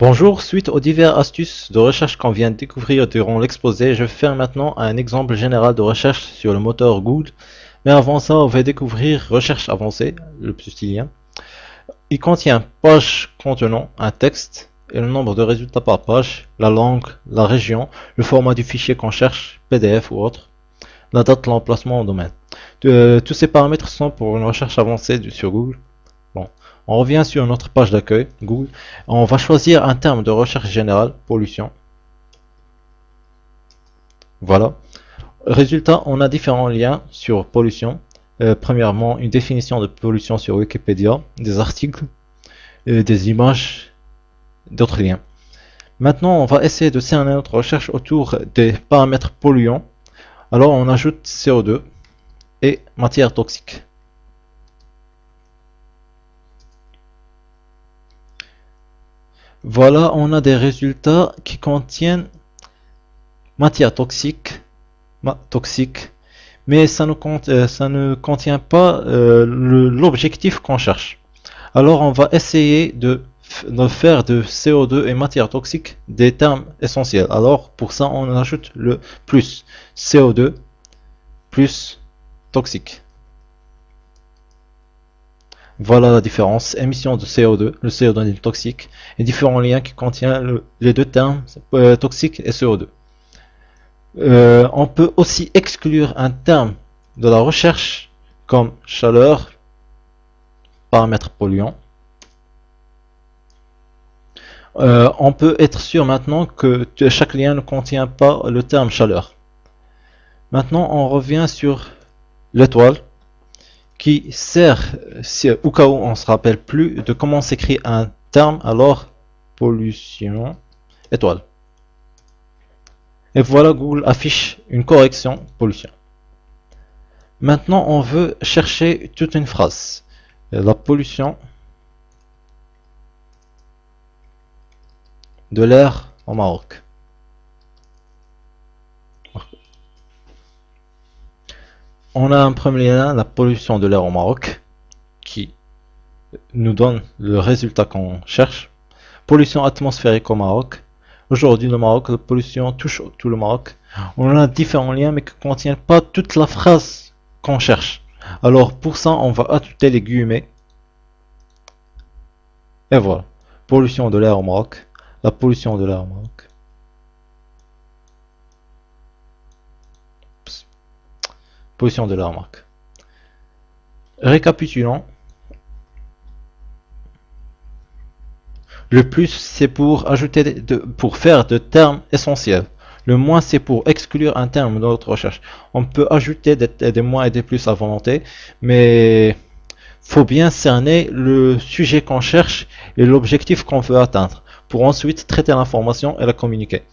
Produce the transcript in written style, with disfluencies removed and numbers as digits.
Bonjour, suite aux diverses astuces de recherche qu'on vient de découvrir durant l'exposé, je vais faire maintenant un exemple général de recherche sur le moteur Google. Mais avant ça, on va découvrir Recherche avancée, le petit lien. Il contient page contenant un texte et le nombre de résultats par page, la langue, la région, le format du fichier qu'on cherche, PDF ou autre, la date, l'emplacement au domaine. Tous ces paramètres sont pour une recherche avancée sur Google. Bon, on revient sur notre page d'accueil, Google. On va choisir un terme de recherche générale, pollution. Voilà. Résultat, on a différents liens sur pollution. Premièrement, une définition de pollution sur Wikipédia, des articles, des images, d'autres liens. Maintenant, on va essayer de cerner notre recherche autour des paramètres polluants. Alors, on ajoute CO2 et matière toxique. Voilà, on a des résultats qui contiennent matière toxique, mais ça ne contient pas l'objectif qu'on cherche. Alors on va essayer de faire de CO2 et matière toxique des termes essentiels. Alors pour ça on ajoute le plus CO2 plus toxique. Voilà la différence, émission de CO2, le CO2 est toxique, et différents liens qui contiennent les deux termes toxique et CO2. On peut aussi exclure un terme de la recherche comme chaleur, paramètre polluant. On peut être sûr maintenant que chaque lien ne contient pas le terme chaleur. Maintenant, on revient sur l'étoile qui sert, au cas où on ne se rappelle plus de comment s'écrit un terme, alors pollution, étoile. Et voilà, Google affiche une correction pollution. Maintenant, on veut chercher toute une phrase. La pollution de l'air au Maroc. On a un premier lien, la pollution de l'air au Maroc, qui nous donne le résultat qu'on cherche. Pollution atmosphérique au Maroc. Aujourd'hui, le Maroc, la pollution touche tout le Maroc. On a différents liens, mais qui ne contiennent pas toute la phrase qu'on cherche. Alors, pour ça, on va ajouter les guillemets. Et voilà. Pollution de l'air au Maroc. La pollution de l'air au Maroc. Pollution de l'air au Maroc. Récapitulons. Le plus, c'est pour ajouter, pour faire de termes essentiels. Le moins, c'est pour exclure un terme dans notre recherche. On peut ajouter des moins et des plus à volonté, mais faut bien cerner le sujet qu'on cherche et l'objectif qu'on veut atteindre pour ensuite traiter l'information et la communiquer.